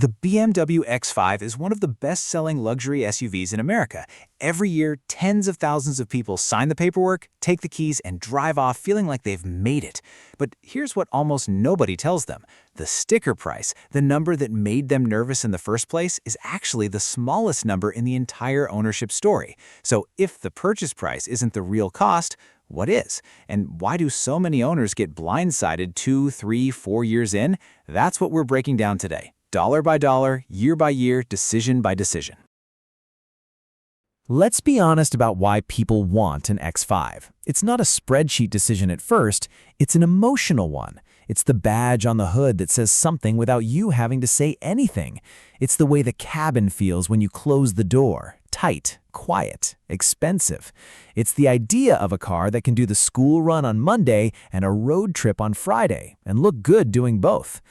The BMW X5 is one of the best-selling luxury SUVs in America. Every year, tens of thousands of people sign the paperwork, take the keys, and drive off feeling like they've made it. But here's what almost nobody tells them. The sticker price, the number that made them nervous in the first place, is actually the smallest number in the entire ownership story. So if the purchase price isn't the real cost, what is? And why do so many owners get blindsided 2, 3, 4 years in? That's what we're breaking down today. Dollar by dollar, year by year, decision by decision. Let's be honest about why people want an X5. It's not a spreadsheet decision at first, it's an emotional one. It's the badge on the hood that says something without you having to say anything. It's the way the cabin feels when you close the door. Tight, quiet, expensive. It's the idea of a car that can do the school run on Monday and a road trip on Friday, and look good doing both.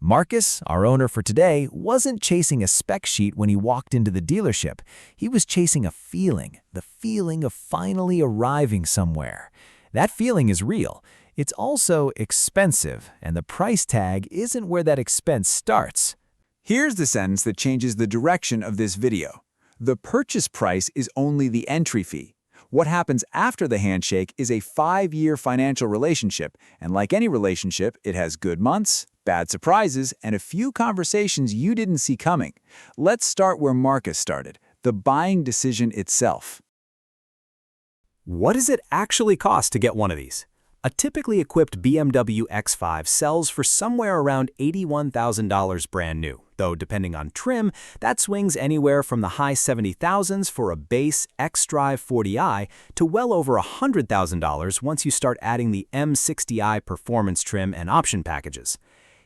Marcus, our owner for today, wasn't chasing a spec sheet when he walked into the dealership. He was chasing a feeling, the feeling of finally arriving somewhere. That feeling is real. It's also expensive, and the price tag isn't where that expense starts. Here's the sentence that changes the direction of this video. The purchase price is only the entry fee. What happens after the handshake is a 5-year financial relationship, and like any relationship, it has good months, bad surprises, and a few conversations you didn't see coming. Let's start where Marcus started, the buying decision itself. What does it actually cost to get one of these? A typically equipped BMW X5 sells for somewhere around $81,000 brand new, though depending on trim, that swings anywhere from the high $70,000s for a base X-Drive 40i to well over $100,000 once you start adding the M60i performance trim and option packages.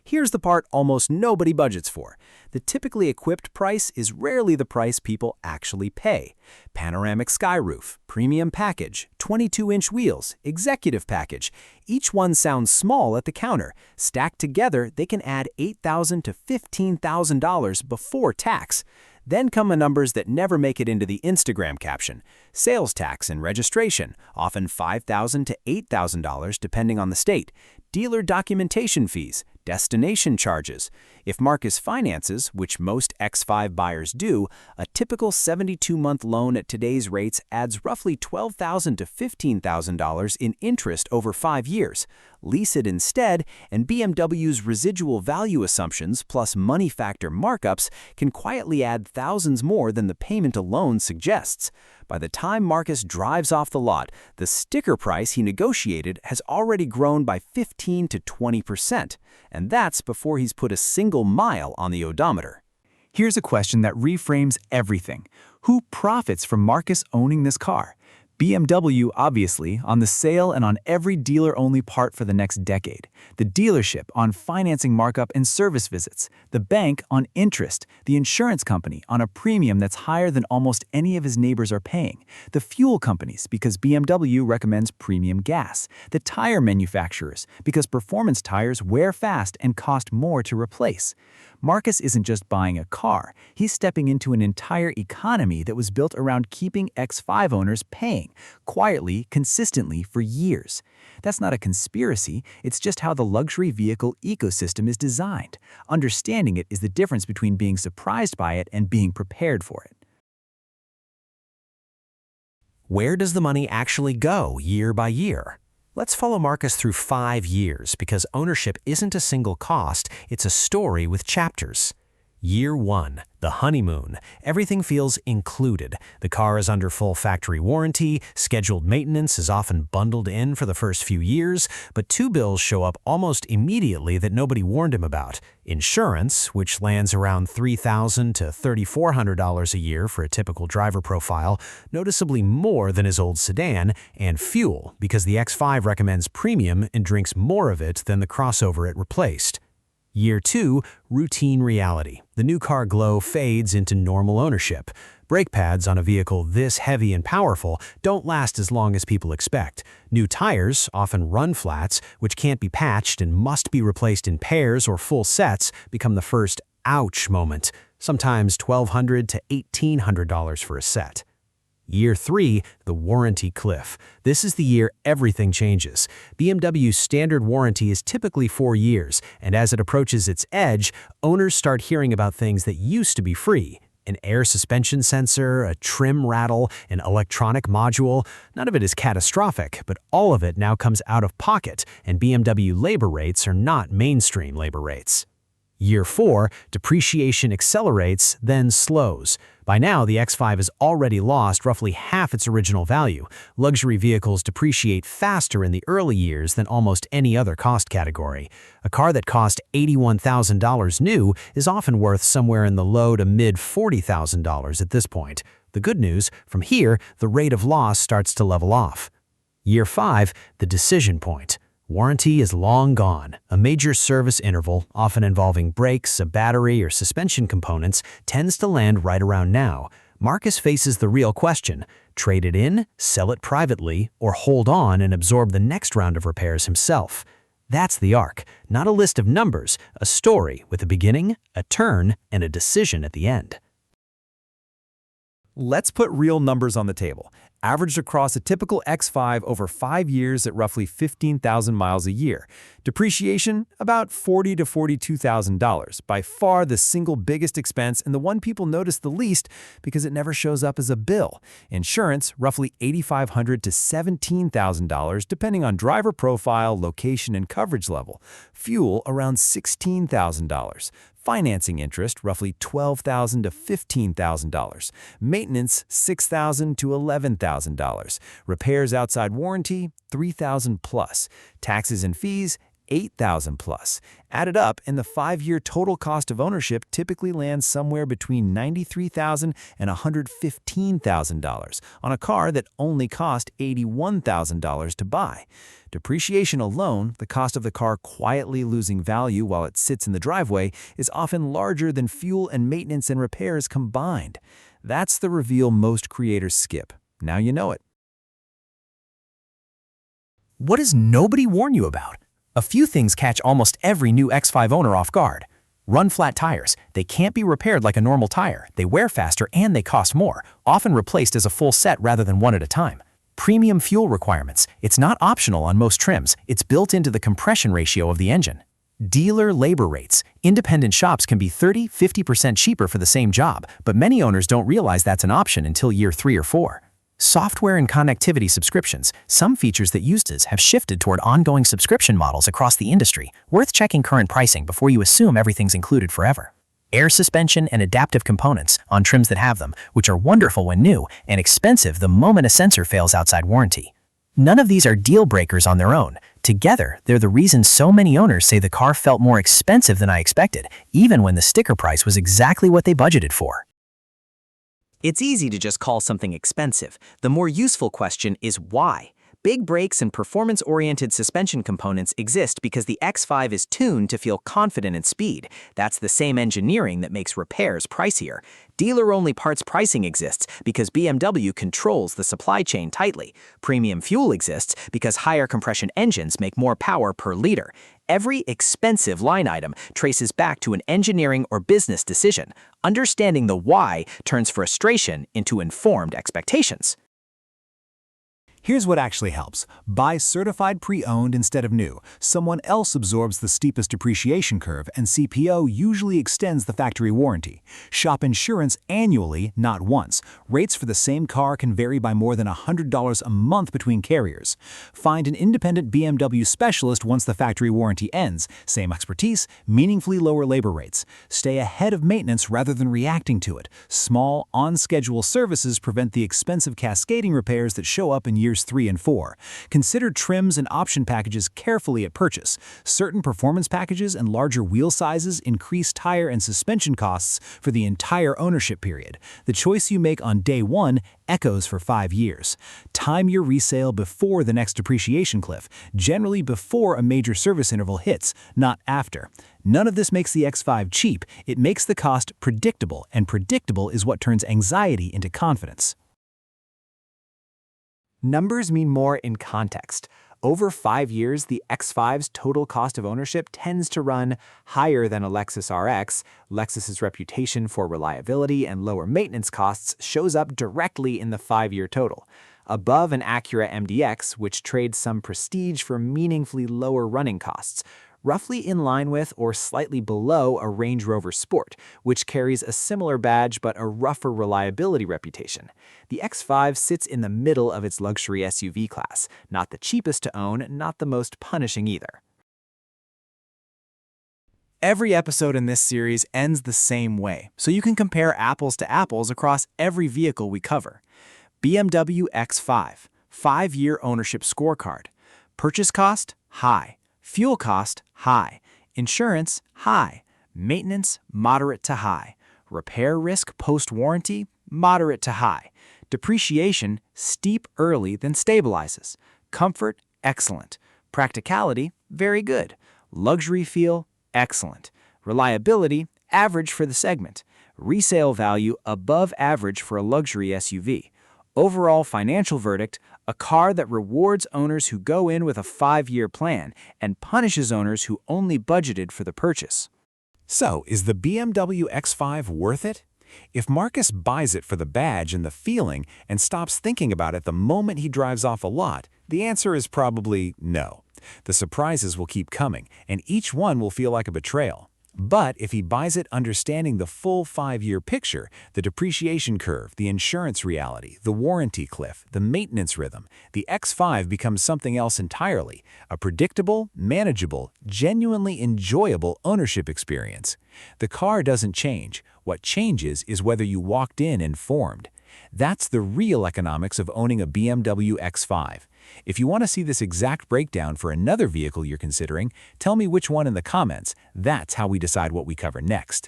Here's the part almost nobody budgets for. The typically equipped price is rarely the price people actually pay. Panoramic skyroof, premium package, 22-inch wheels, executive package. Each one sounds small at the counter. Stacked together, they can add $8,000 to $15,000 before tax. Then come the numbers that never make it into the Instagram caption. Sales tax and registration, often $5,000 to $8,000 depending on the state. Dealer documentation fees, destination charges. If Marcus finances, which most X5 buyers do, a typical 72-month loan at today's rates adds roughly $12,000 to $15,000 in interest over 5 years. Lease it instead, and BMW's residual value assumptions plus money factor markups can quietly add thousands more than the payment alone suggests. By the time Marcus drives off the lot, the sticker price he negotiated has already grown by 15 to 20%, and that's before he's put a single mile on the odometer. Here's a question that reframes everything. Who profits from Marcus owning this car? BMW, obviously, on the sale and on every dealer-only part for the next decade. The dealership on financing markup and service visits. The bank on interest. The insurance company on a premium that's higher than almost any of his neighbors are paying. The fuel companies, because BMW recommends premium gas. The tire manufacturers, because performance tires wear fast and cost more to replace. Marcus isn't just buying a car, he's stepping into an entire economy that was built around keeping X5 owners paying, quietly, consistently for years. That's not a conspiracy, it's just how the luxury vehicle ecosystem is designed. Understanding it is the difference between being surprised by it and being prepared for it. Where does the money actually go year by year? Let's follow Marcus through 5 years because ownership isn't a single cost, it's a story with chapters. Year 1, the honeymoon. Everything feels included. The car is under full factory warranty, scheduled maintenance is often bundled in for the first few years, but 2 bills show up almost immediately that nobody warned him about. Insurance, which lands around $3,000 to $3,400 a year for a typical driver profile, noticeably more than his old sedan, and fuel, because the X5 recommends premium and drinks more of it than the crossover it replaced. Year 2, routine reality. The new car glow fades into normal ownership. Brake pads on a vehicle this heavy and powerful don't last as long as people expect. New tires, often run flats, which can't be patched and must be replaced in pairs or full sets, become the first ouch moment, sometimes $1,200 to $1,800 for a set. Year 3, the warranty cliff. This is the year everything changes. BMW's standard warranty is typically 4 years, and as it approaches its edge, owners start hearing about things that used to be free. An air suspension sensor, a trim rattle, an electronic module. None of it is catastrophic, but all of it now comes out of pocket, and BMW labor rates are not mainstream labor rates. Year 4, depreciation accelerates, then slows. By now, the X5 has already lost roughly half its original value. Luxury vehicles depreciate faster in the early years than almost any other cost category. A car that cost $81,000 new is often worth somewhere in the low to mid $40,000 at this point. The good news, from here, the rate of loss starts to level off. Year 5, the decision point. Warranty is long gone. A major service interval, often involving brakes, a battery, or suspension components, tends to land right around now. Marcus faces the real question: trade it in, sell it privately, or hold on and absorb the next round of repairs himself. That's the arc, not a list of numbers, a story with a beginning, a turn, and a decision at the end. Let's put real numbers on the table. Averaged across a typical X5 over 5 years at roughly 15,000 miles a year. Depreciation, about $40,000 to $42,000, by far the single biggest expense and the one people notice the least because it never shows up as a bill. Insurance, roughly $8,500 to $17,000, depending on driver profile, location, and coverage level. Fuel, around $16,000. Financing interest, roughly $12,000 to $15,000. Maintenance, $6,000 to $11,000. Repairs outside warranty, $3,000 plus. Taxes and fees, $8,000 plus. Added up, and the 5-year total cost of ownership typically lands somewhere between $93,000 and $115,000 on a car that only cost $81,000 to buy. Depreciation alone, the cost of the car quietly losing value while it sits in the driveway, is often larger than fuel and maintenance and repairs combined. That's the reveal most creators skip. Now you know it. What does nobody warn you about? A few things catch almost every new X5 owner off guard. Run flat tires. They can't be repaired like a normal tire. They wear faster and they cost more, often replaced as a full set rather than one at a time. Premium fuel requirements. It's not optional on most trims. It's built into the compression ratio of the engine. Dealer labor rates. Independent shops can be 30–50% cheaper for the same job, but many owners don't realize that's an option until year 3 or 4. Software and connectivity subscriptions. Some features that users have shifted toward ongoing subscription models across the industry. Worth checking current pricing before you assume everything's included forever. Air suspension and adaptive components on trims that have them, which are wonderful when new and expensive the moment a sensor fails outside warranty. None of these are deal breakers on their own. Together, they're the reason so many owners say the car felt more expensive than I expected, even when the sticker price was exactly what they budgeted for. It's easy to just call something expensive. The more useful question is why. Big brakes and performance-oriented suspension components exist because the X5 is tuned to feel confident in speed. That's the same engineering that makes repairs pricier. Dealer-only parts pricing exists because BMW controls the supply chain tightly. Premium fuel exists because higher compression engines make more power per liter. Every expensive line item traces back to an engineering or business decision. Understanding the why turns frustration into informed expectations. Here's what actually helps. Buy certified pre-owned instead of new. Someone else absorbs the steepest depreciation curve, and CPO usually extends the factory warranty. Shop insurance annually, not once. Rates for the same car can vary by more than $100 a month between carriers. Find an independent BMW specialist once the factory warranty ends. Same expertise, meaningfully lower labor rates. Stay ahead of maintenance rather than reacting to it. Small, on-schedule services prevent the expensive cascading repairs that show up in years 3 and 4. Consider trims and option packages carefully at purchase. Certain performance packages and larger wheel sizes increase tire and suspension costs for the entire ownership period. The choice you make on day 1 echoes for 5 years. Time your resale before the next depreciation cliff, generally before a major service interval hits, not after. None of this makes the X5 cheap. It makes the cost predictable, and predictable is what turns anxiety into confidence. Numbers mean more in context. Over 5 years, the X5's total cost of ownership tends to run higher than a Lexus RX. Lexus's reputation for reliability and lower maintenance costs shows up directly in the 5-year total, above an Acura MDX, which trades some prestige for meaningfully lower running costs, roughly in line with or slightly below a Range Rover Sport, which carries a similar badge but a rougher reliability reputation. The X5 sits in the middle of its luxury SUV class, not the cheapest to own, not the most punishing either. Every episode in this series ends the same way, so you can compare apples to apples across every vehicle we cover. BMW X5, 5-year ownership scorecard. Purchase cost, high. Fuel cost, high. Insurance, high. Maintenance, moderate to high. Repair risk post-warranty, moderate to high. Depreciation, steep early then stabilizes. Comfort, excellent. Practicality, very good. Luxury feel, excellent. Reliability, average for the segment. Resale value, above average for a luxury SUV. Overall financial verdict, a car that rewards owners who go in with a 5-year plan and punishes owners who only budgeted for the purchase. So, is the BMW X5 worth it? If Marcus buys it for the badge and the feeling and stops thinking about it the moment he drives off a lot, the answer is probably no. The surprises will keep coming, and each one will feel like a betrayal. But if he buys it understanding the full 5-year picture, the depreciation curve, the insurance reality, the warranty cliff, the maintenance rhythm, the X5 becomes something else entirely, a predictable, manageable, genuinely enjoyable ownership experience. The car doesn't change. What changes is whether you walked in informed. That's the real economics of owning a BMW X5. If you want to see this exact breakdown for another vehicle you're considering, tell me which one in the comments. That's how we decide what we cover next.